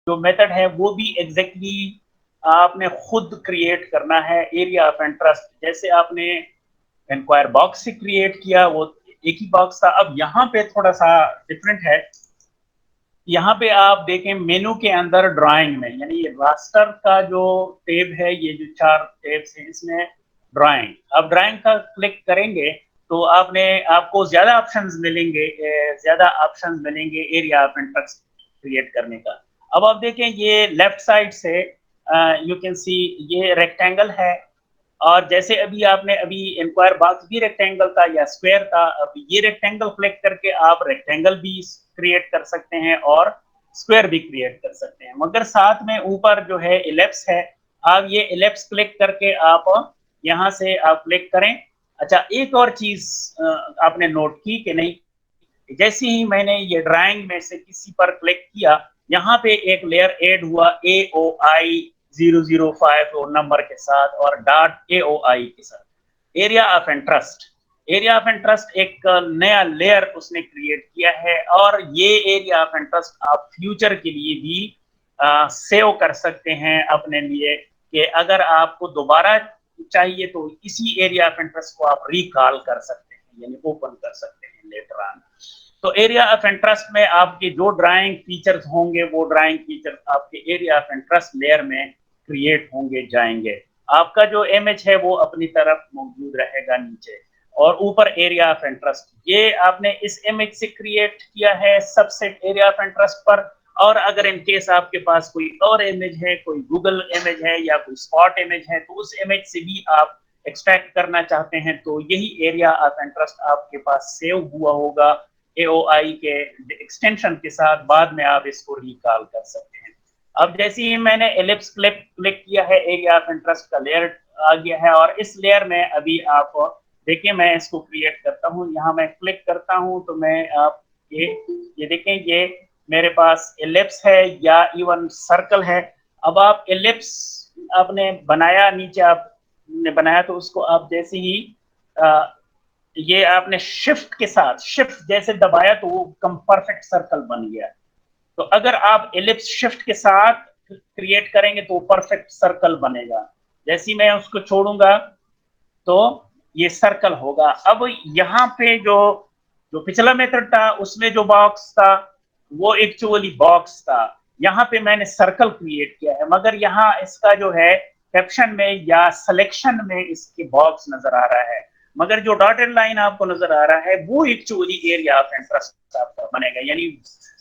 जो मेथड है वो भी एग्जैक्टली आपने खुद क्रिएट करना है। एरिया ऑफ इंटरेस्ट जैसे आपने इंक्वायर बॉक्स से क्रिएट किया, वो एक ही बॉक्स था। अब यहाँ पे थोड़ा सा डिफरेंट है। यहाँ पे आप देखें मेनू के अंदर ड्राइंग में, यानी ये रास्टर का जो टेब है, ये जो 4 टेब्स हैं इसमें ड्राइंग, अब ड्राइंग का क्लिक करेंगे तो आपको ज्यादा ऑप्शंस मिलेंगे, एरिया ऑफ इंटरेस्ट क्रिएट करने का। अब आप देखें ये लेफ्ट साइड से यू कैन सी ये रेक्टेंगल है, और जैसे अभी इंक्वायर बॉक्स भी रेक्टेंगल था या स्क्वायर था, अब ये रेक्टेंगल क्लिक करके आप रेक्टेंगल भी क्रिएट कर सकते हैं और स्क्वायर भी क्रिएट कर सकते हैं। मगर साथ में ऊपर जो है इलिप्स है, आप ये इलिप्स क्लिक करके आप यहाँ से आप क्लिक करें। अच्छा, एक और चीज आपने नोट की कि नहीं, जैसे ही मैंने ये ड्राइंग में से किसी पर क्लिक किया, यहाँ पे एक लेयर ऐड हुआ AOI 005 और नंबर के साथ और .AOI के साथ। Area of interest, area of interest एक नया लेयर उसने क्रिएट किया है, और ये एरिया ऑफ इंटरेस्ट आप फ्यूचर के लिए भी सेव कर सकते हैं अपने लिए, कि अगर आपको दोबारा चाहिए तो इसी एरिया ऑफ इंटरेस्ट को आप रिकॉल कर सकते हैं, यानी ओपन कर सकते हैं लेटर ऑन। तो एरिया ऑफ इंटरेस्ट में आपके जो ड्राइंग फीचर्स होंगे वो ड्राइंग फीचर्स आपके एरिया ऑफ इंटरेस्ट लेयर में क्रिएट होंगे जाएंगे। आपका जो इमेज है वो अपनी तरफ मौजूद रहेगा नीचे, और ऊपर एरिया ऑफ इंटरेस्ट ये आपने इस इमेज से क्रिएट किया है सबसेट एरिया ऑफ इंटरेस्ट पर। और अगर इन केस आपके पास कोई और इमेज है, कोई गूगल इमेज है या कोई स्पॉट इमेज है, तो उस इमेज से भी आप एक्सट्रैक्ट करना चाहते हैं तो यही एरिया ऑफ इंटरेस्ट आपके पास सेव हुआ होगा AOI के एक्सटेंशन के साथ। बाद में आप इसको रिकॉल कर सकते हैं। अब जैसे ही मैंने एलिप्स क्लिक किया है, एरिया ऑफ इंटरेस्ट का लेयर आ गया है, और इस लेयर में अभी आप देखिए मैं इसको क्रिएट करता हूँ। यहाँ मैं क्लिक करता हूँ तो मैं आप ये देखें, ये मेरे पास एलिप्स है या इवन सर्कल है। अब आप एलिप्स आपने बनाया, नीचे आपने बनाया, तो उसको आप जैसे ही ये आपने शिफ्ट जैसे दबाया तो वो कम परफेक्ट सर्कल बन गया। तो अगर आप एलिप्स शिफ्ट के साथ क्रिएट करेंगे तो परफेक्ट सर्कल बनेगा। जैसे ही मैं उसको छोड़ूंगा तो ये सर्कल होगा। अब यहाँ पे जो जो पिछला मेथड था उसमें जो बॉक्स था वो एक्चुअली बॉक्स था, यहाँ पे मैंने सर्कल क्रिएट किया है, मगर यहाँ इसका जो है कैप्शन में या सिलेक्शन में इसके बॉक्स नजर आ रहा है, मगर जो डॉटेड लाइन आपको नजर आ रहा है वो एक्चुअली एरिया ऑफ इंटरेस्ट आपका बनेगा। यानी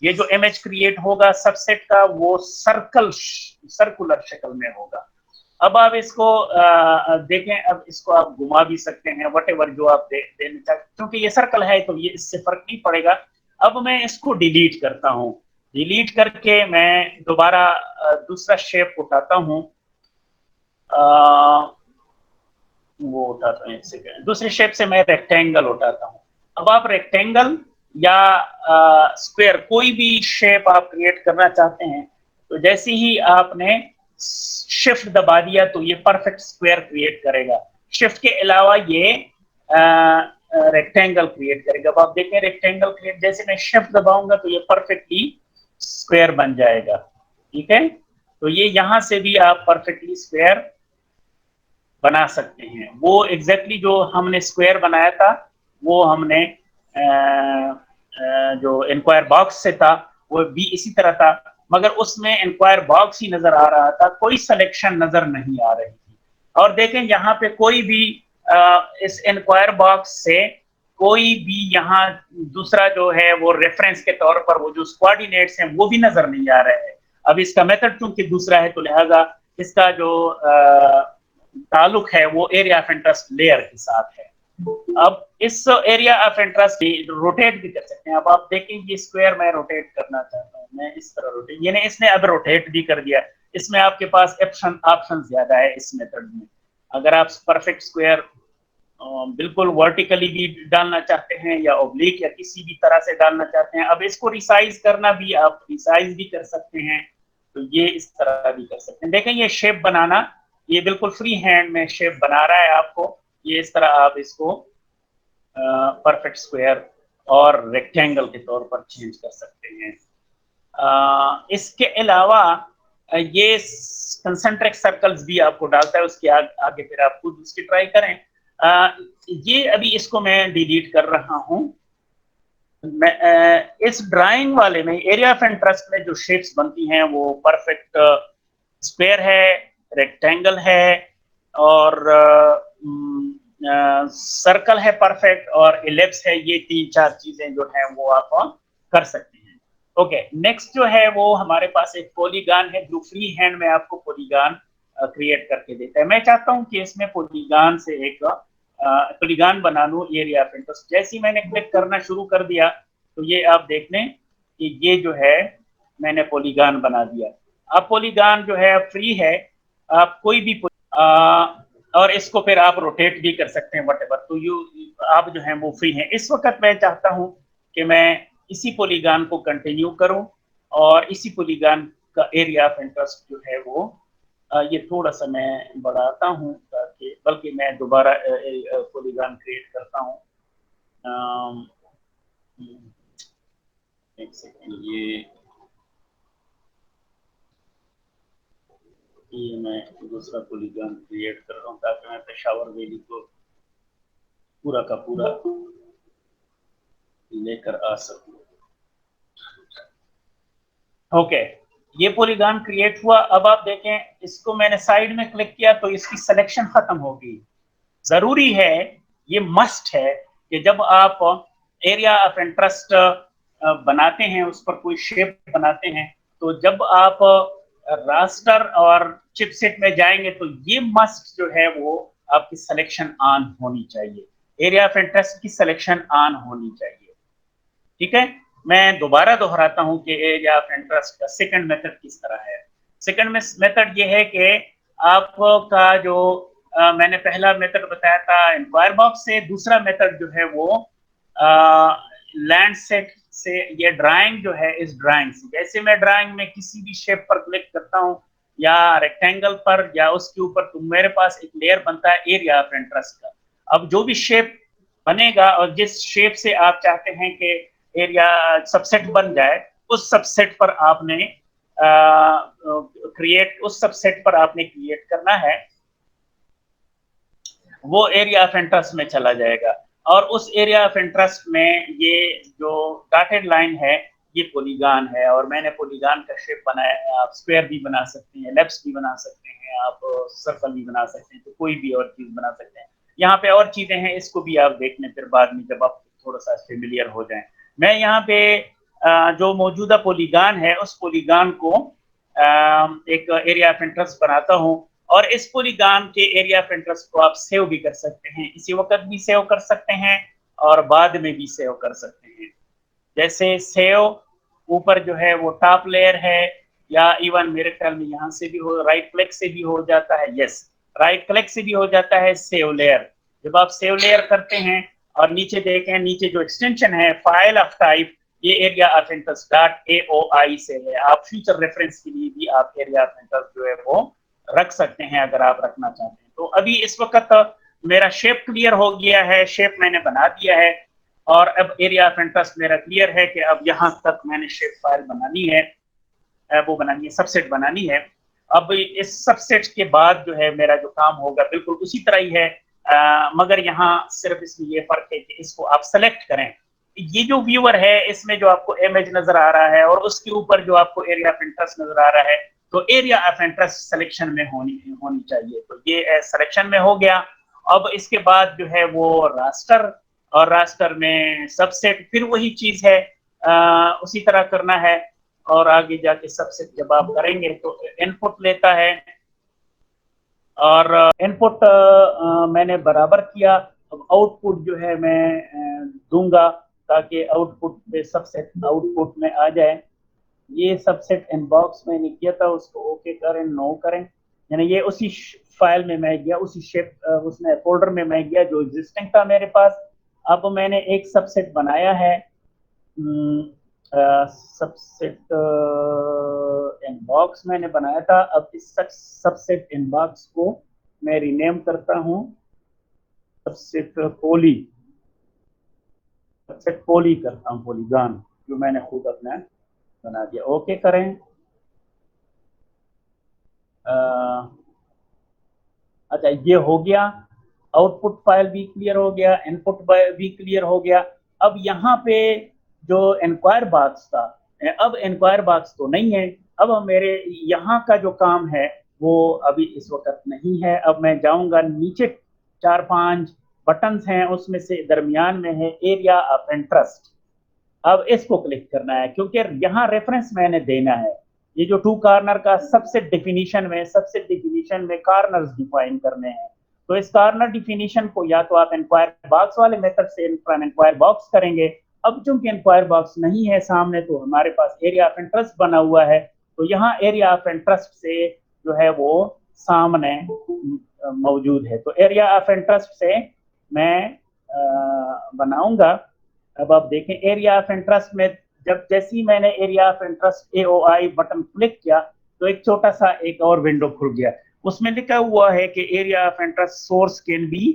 ये जो इमेज क्रिएट होगा सबसेट का वो सर्कुलर शक्ल में होगा। अब आप इसको देखें, अब इसको आप घुमा भी सकते हैं, वटेवर जो आप देना चाहते, क्योंकि ये सर्कल है तो ये इससे फर्क नहीं पड़ेगा। अब मैं इसको डिलीट करता हूँ, डिलीट करके मैं दोबारा दूसरा शेप उठाता हूँ, वो उठाता है, दूसरे शेप से मैं रेक्टेंगल उठाता हूँ। अब आप रेक्टेंगल या स्क्वायर कोई भी शेप आप क्रिएट करना चाहते हैं, तो जैसे ही आपने शिफ्ट दबा दिया तो ये परफेक्ट स्क्वायर क्रिएट करेगा। शिफ्ट के अलावा ये रेक्टेंगल क्रिएट करेगा। अब आप देखें रेक्टेंगल क्रिएट, जैसे मैं शिफ्ट दबाऊंगा तो ये परफेक्टली स्क्वायर बन जाएगा। ठीक है, तो ये यहां से भी आप परफेक्टली स्क्वायर बना सकते हैं। वो एग्जैक्टली जो हमने स्क्वायर बनाया था वो हमने जो इंक्वायर बॉक्स से था वो भी इसी तरह था, मगर उसमें इंक्वायर बॉक्स ही नजर आ रहा था, कोई सिलेक्शन नजर नहीं आ रही थी। और देखें यहाँ पे कोई भी इस इंक्वायर बॉक्स से कोई भी यहाँ दूसरा जो है वो रेफरेंस के तौर पर वो जो कोऑर्डिनेट्स हैं वो भी नजर नहीं आ रहे हैं। अब इसका मेथड चूंकि दूसरा है तो लिहाजा इसका जो ताल्लुक है वो एरिया ऑफ इंटरेस्ट लेयर के साथ है। अब इस एरिया ऑफ इंटरेस्ट रोटेट भी कर सकते हैं। अब आप देखें ये स्क्वायर मैं रोटेट करना चाहता हूँ, मैं इस तरह रोटेट, यानी इसने अब रोटेट भी कर दिया। इसमें आपके पास ऑप्शन ज्यादा है इस मेथड में। अगर आप परफेक्ट स्क्वायर बिल्कुल वर्टिकली भी डालना चाहते हैं या ओब्लिक या किसी भी तरह से डालना चाहते हैं, अब इसको रिसाइज करना भी आप रिसाइज भी कर सकते हैं, तो ये इस तरह भी कर सकते हैं। देखें ये शेप बनाना, ये बिल्कुल फ्री हैंड में शेप बना रहा है आपको। ये इस तरह आप इसको परफेक्ट स्क्वायर और रेक्टेंगल के तौर पर चेंज कर सकते हैं। इसके अलावा ये कंसंट्रिक सर्कल्स भी आपको डालता है, उसके आगे फिर आप खुद उसकी ट्राई करें। ये अभी इसको मैं डिलीट कर रहा हूं। मैं इस ड्राइंग वाले में एरिया ऑफ इंटरेस्ट में जो शेप्स बनती हैं वो परफेक्ट स्क्वायर है, रेक्टेंगल है और सर्कल है परफेक्ट और इलिप्स है। ये 3-4 चीजें जो है वो आप कर सकते हैं। ओके, नेक्स्ट जो है वो हमारे पास एक पॉलीगॉन है जो फ्री हैंड में आपको पॉलीगॉन क्रिएट करके देता है। मैं चाहता हूं कि इसमें पॉलीगॉन से एक पॉलीगॉन बना लूं एरिया ऑफ इंटरेस्ट। जैसे ही मैंने क्लिक करना शुरू कर दिया तो ये आप देख लें कि ये जो है मैंने पॉलीगॉन बना दिया। अब पॉलीगॉन जो है फ्री है, आप कोई भी और इसको फिर आप रोटेट भी कर सकते हैं व्हाटएवर। तो आप जो है वो फ्री हैं। इस वक्त मैं चाहता हूं कि मैं इसी पॉलीगॉन को कंटिन्यू करूं और इसी पॉलीगॉन का एरिया ऑफ इंटरेस्ट जो है वो ये थोड़ा सा मैं बढ़ाता हूं ताकि, बल्कि मैं दोबारा पॉलीगॉन क्रिएट करता हूं। एक सेकेंड, ये मैं दूसरा पॉलीगॉन क्रिएट कर रहा हूँ ताकि मैं पेशावर वैली को पूरा का पूरा लेकर आ सकूं। ओके, ये पॉलीगॉन क्रिएट हुआ। अब आप देखें, इसको मैंने साइड में क्लिक किया तो इसकी सिलेक्शन खत्म हो गई। जरूरी है, ये मस्ट है कि जब आप एरिया ऑफ इंटरेस्ट बनाते हैं, उस पर कोई शेप बनाते हैं, तो जब आप रास्टर और चिपसेट में जाएंगे तो ये मस्ट जो है वो आपकी सिलेक्शन ऑन होनी चाहिए। एरिया ऑफ इंटरेस्ट की सिलेक्शन ऑन होनी चाहिए। ठीक है, मैं दोबारा दोहराता हूं कि एरिया ऑफ इंटरेस्ट का सेकंड मेथड किस तरह है। सेकंड मेथड ये है कि आपका जो मैंने पहला मेथड बताया था इंक्वायर बॉक्स से, दूसरा मेथड जो है वो लैंड सेट से। ये ड्राइंग जो है, इस ड्राइंग से जैसे मैं ड्राइंग में किसी भी शेप पर क्लिक करता हूं या रेक्टेंगल पर या उसके ऊपर, तो मेरे पास एक लेयर बनता है एरिया ऑफ इंटरेस्ट का। अब जो भी शेप बनेगा और जिस शेप से आप चाहते हैं कि एरिया सबसेट बन जाए, उस सबसेट पर आपने उस सबसेट पर आपने क्रिएट करना है, वो एरिया ऑफ इंटरेस्ट में चला जाएगा। और उस एरिया ऑफ इंटरेस्ट में ये जो डॉटेड लाइन है ये पॉलीगॉन है, और मैंने पॉलीगॉन का शेप बनाया है। आप स्क्वायर भी बना सकते हैं, एलिप्स भी बना सकते हैं, आप सर्कल भी बना सकते हैं, तो कोई भी और चीज बना सकते हैं। यहाँ पे और चीजें हैं, इसको भी आप देख लें फिर बाद में जब आप थोड़ा सा फेमिलियर हो जाएं। मैं यहाँ पे जो मौजूदा पॉलीगॉन है उस पॉलीगॉन को एक एरिया ऑफ इंटरेस्ट बनाता हूँ, और इस पॉलीगॉन के एरिया ऑफ इंटरेस्ट को आप सेव भी कर सकते हैं, इसी वक्त भी सेव कर सकते हैं और बाद में भी सेव कर सकते हैं। जैसे सेव ऊपर जो है वो टॉप लेयर है, या इवन मेरे ख्याल में यहाँ से भी हो, राइट क्लिक से भी हो जाता है। यस, राइट क्लिक से भी हो जाता है सेव लेयर। जब आप सेव लेयर करते हैं और नीचे देखें, नीचे जो एक्सटेंशन है फाइल ऑफ टाइप, ये एरिया ऑफ इंटरेस्ट .aoi से है। आप फ्यूचर रेफरेंस के लिए भी आप एरिया ऑफ इंटरेस्ट जो है वो रख सकते हैं अगर आप रखना चाहते हैं। तो अभी इस वक्त मेरा शेप क्लियर हो गया है, शेप मैंने बना दिया है, और अब एरिया ऑफ इंटरेस्ट मेरा क्लियर है कि अब यहाँ तक मैंने शेप फाइल बनानी है, वो बनानी है, सबसेट बनानी है। अब इस सबसेट के बाद जो है मेरा जो काम होगा बिल्कुल उसी तरह ही है, मगर यहाँ सिर्फ इसमें ये फर्क है कि इसको आप सेलेक्ट करें। ये जो व्यूअर है इसमें जो आपको इमेज नजर आ रहा है और उसके ऊपर जो आपको एरिया ऑफ इंटरेस्ट नजर आ रहा है, तो एरिया ऑफ इंटरेस्ट सिलेक्शन में होनी चाहिए। तो ये सिलेक्शन में हो गया। अब इसके बाद जो है वो रास्टर, और रास्टर में सबसेट, फिर वही चीज है, उसी तरह करना है। और आगे जाके सबसेट जब आप करेंगे तो इनपुट लेता है, और इनपुट मैंने बराबर किया। अब आउटपुट जो है मैं दूंगा ताकि आउटपुट पे सबसेट आउटपुट में आ जाए। ये सबसेट इनबॉक्स मैंने किया था, उसको ओके करें, नो करें, यानी ये उसी फाइल में मैं गया, उसी शेप उसमें फोल्डर में मैं गया जो एग्जिस्टिंग था मेरे पास। अब मैंने एक सबसेट बनाया है, सबसेट इनबॉक्स मैंने बनाया था। अब इस सबसेट इनबॉक्स को मैं रीनेम करता हूं सबसेट पोली, सबसेट पोली करता हूं, पॉलीगॉन जो मैंने खुद अपना बना दिया, ओके करें। अच्छा ये हो गया, आउटपुट फाइल भी क्लियर हो गया, इनपुट भी क्लियर हो गया। अब यहाँ पे जो इंक्वायर बॉक्स था, अब इंक्वायर बॉक्स तो नहीं है। अब मेरे यहाँ का जो काम है वो अभी इस वक्त नहीं है। अब मैं जाऊंगा नीचे, 4-5 बटन्स हैं, उसमें से दरमियान में है एरिया ऑफ इंटरेस्ट। अब इसको क्लिक करना है क्योंकि यहाँ रेफरेंस मैंने देना है। ये जो टू कॉर्नर का सबसे डिफिनीशन में कॉर्नर्स डिफाइन करने हैं। तो इस कॉर्नर डिफिनीशन को या तो आप इंक्वायर बॉक्स वाले मेथड से इंक्वायर बॉक्स करेंगे। अब चूंकि इंक्वायर बॉक्स नहीं है सामने, तो हमारे पास एरिया ऑफ इंटरेस्ट बना हुआ है। तो यहाँ एरिया ऑफ इंटरेस्ट से जो है वो सामने मौजूद है। तो एरिया ऑफ इंटरेस्ट से मैं बनाऊंगा। अब आप देखें एरिया ऑफ इंटरेस्ट में, जब जैसे ही मैंने area of interest AOI button click किया तो एक छोटा सा एक और विंडो खुल गया। उसमें लिखा हुआ है कि area of interest source can be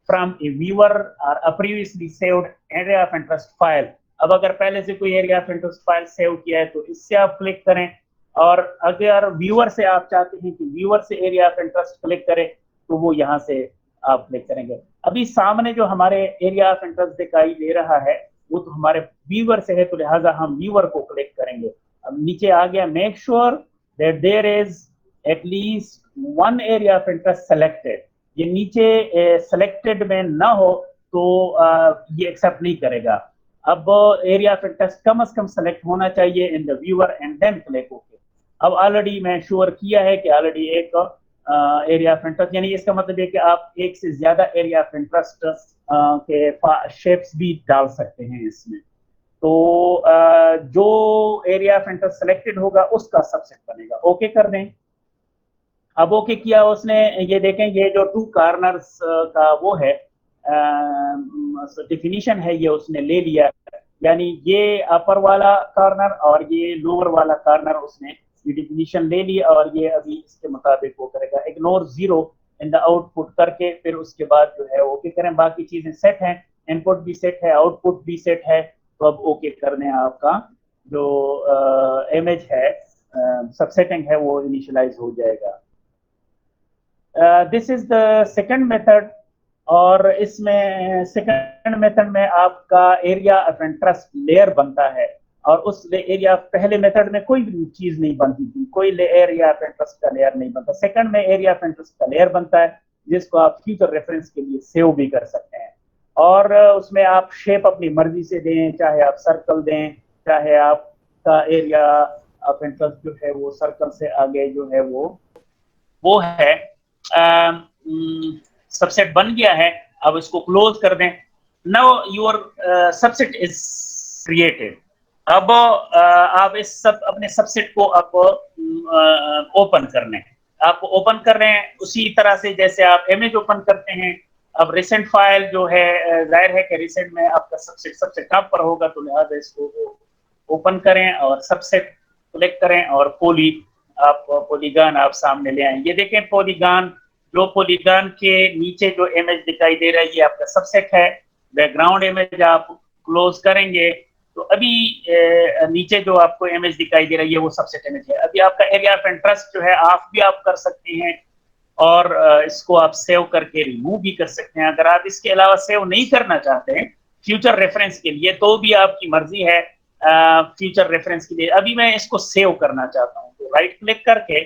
from a viewer और a previously saved area of interest file. अब अगर पहले से कोई area of interest file save किया है तो इससे आप क्लिक करें। और अगर व्यूअर से आप चाहते हैं कि व्यूअर से एरिया ऑफ इंटरेस्ट क्लिक करें तो वो यहाँ से आप क्लिक करेंगे। अभी सामने जो हमारे एरिया ऑफ इंटरेस्ट दिखाई दे रहा है वो तो हमारे व्यूअर से है, तो लिहाजा हम व्यूअर को क्लिक करेंगे। अब नीचे आ गया, make sure that there is at least one area of interest selected. ये नीचे सेलेक्टेड में ना हो तो ये एक्सेप्ट नहीं करेगा। अब एरिया ऑफ इंटरेस्ट कम से कम सेलेक्ट होना चाहिए in the viewer and then click okay. अब ऑलरेडी मैं श्योर किया है कि ऑलरेडी एक एरिया ऑफ इंटरेस्ट, यानी इसका मतलब है कि आप एक से ज्यादा एरिया ऑफ इंटरेस्ट के शेप्स भी डाल सकते हैं इसमें। तो जो एरिया ऑफ इंटरेस्ट सेलेक्टेड होगा उसका सबसेट बनेगा, ओके कर दें। अब ओके किया उसने, ये देखें ये जो टू कॉर्नर्स का वो है डिफिनीशन है, ये उसने ले लिया। यानी ये अपर वाला कॉर्नर और ये लोअर वाला कॉर्नर उसने ये डिफिनीशन ले ली और ये अभी इसके मुताबिक वो करेगा। Ignore zero in the output करके फिर उसके बाद जो है ओके करें। बाकी चीजें सेट हैं, इनपुट भी सेट है, आउटपुट भी सेट है। तो अब ओके करने आपका जो इमेज है सब सेटिंग है वो इनिशियलाइज हो जाएगा। This is the second method. और इसमें सेकंड मेथड में आपका एरिया ऑफ इंटरेस्ट लेयर बनता है। और उस एरिया पहले मेथड में कोई भी चीज नहीं बनती थी, कोई एरिया ऑफ इंटरेस्ट का लेयर नहीं बनता। सेकंड में एरिया ऑफ इंटरेस्ट का लेयर बनता है जिसको आप फ्यूचर रेफरेंस के लिए सेव भी कर सकते हैं। और उसमें आप शेप अपनी मर्जी से दें, चाहे आप सर्कल दें, चाहे आपका एरिया ऑफ इंटरेस्ट जो है वो सर्कल से आगे जो है वो है। सबसेट बन गया है, अब इसको क्लोज कर दें। Now your subset is created. अब आप इस सब अपने सबसेट को आप ओपन कर लें। आप ओपन कर रहे हैं उसी तरह से जैसे आप इमेज ओपन करते हैं। अब रिसेंट फाइल जो है जाहिर है कि रिसेंट में आपका सबसेट सबसे टॉप पर होगा, तो लिहाजा इसको ओपन करें और सबसेट क्लिक करें और पॉलीगॉन आप सामने ले आए। ये देखें पॉलीगॉन, जो पॉलीगॉन के नीचे जो इमेज दिखाई दे रहा है ये आपका सबसेट है। बैकग्राउंड इमेज आप क्लोज करेंगे तो अभी नीचे जो आपको इमेज दिखाई दे रही है वो सबसेट इमेज है। अभी आपका एरिया ऑफ इंटरेस्ट जो है ऑफ भी आप कर सकते हैं और इसको आप सेव करके रिमूव भी कर सकते हैं। अगर आप इसके अलावा सेव नहीं करना चाहते हैं फ्यूचर रेफरेंस के लिए तो भी आपकी मर्जी है। फ्यूचर रेफरेंस के लिए अभी मैं इसको सेव करना चाहता हूँ, तो राइट क्लिक करके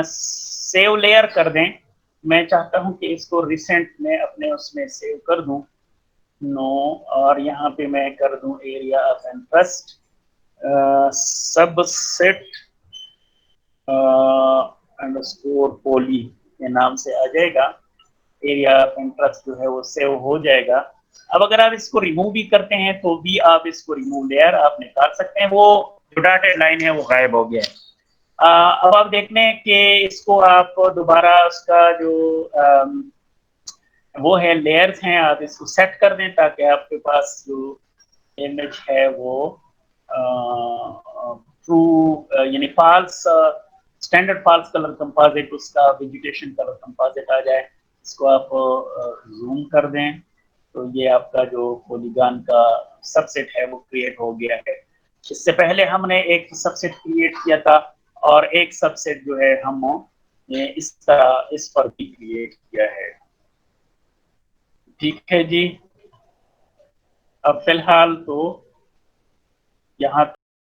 सेव लेयर कर दें। मैं चाहता हूँ कि इसको रिसेंट में अपने उसमें सेव कर दूं, नो, और यहाँ पे मैं कर दूं area of interest subset underscore poly के नाम से आ जाएगा। एरिया ऑफ इंटरेस्ट जो है वो सेव हो जाएगा। अब अगर आप इसको रिमूव भी करते हैं तो भी आप इसको रिमूव लेयर आप निकाल सकते हैं, वो जो डॉटेड लाइन है वो गायब हो गया है। अब आप देख लें कि इसको आप दोबारा उसका जो वो है लेयर्स हैं आप इसको सेट कर दें ताकि आपके पास जो इमेज है वो ट्रू यानी false standard false colour composite, उसका वेजिटेशन कलर कंपोजिट आ जाए। इसको आप जूम कर दें तो ये आपका जो पॉलीगॉन का सबसेट है वो क्रिएट हो गया है। इससे पहले हमने एक सबसेट क्रिएट किया था और एक सबसेट जो है हम इस पर भी क्रिएट किया है। ठीक है जी, अब फिलहाल तो यहाँ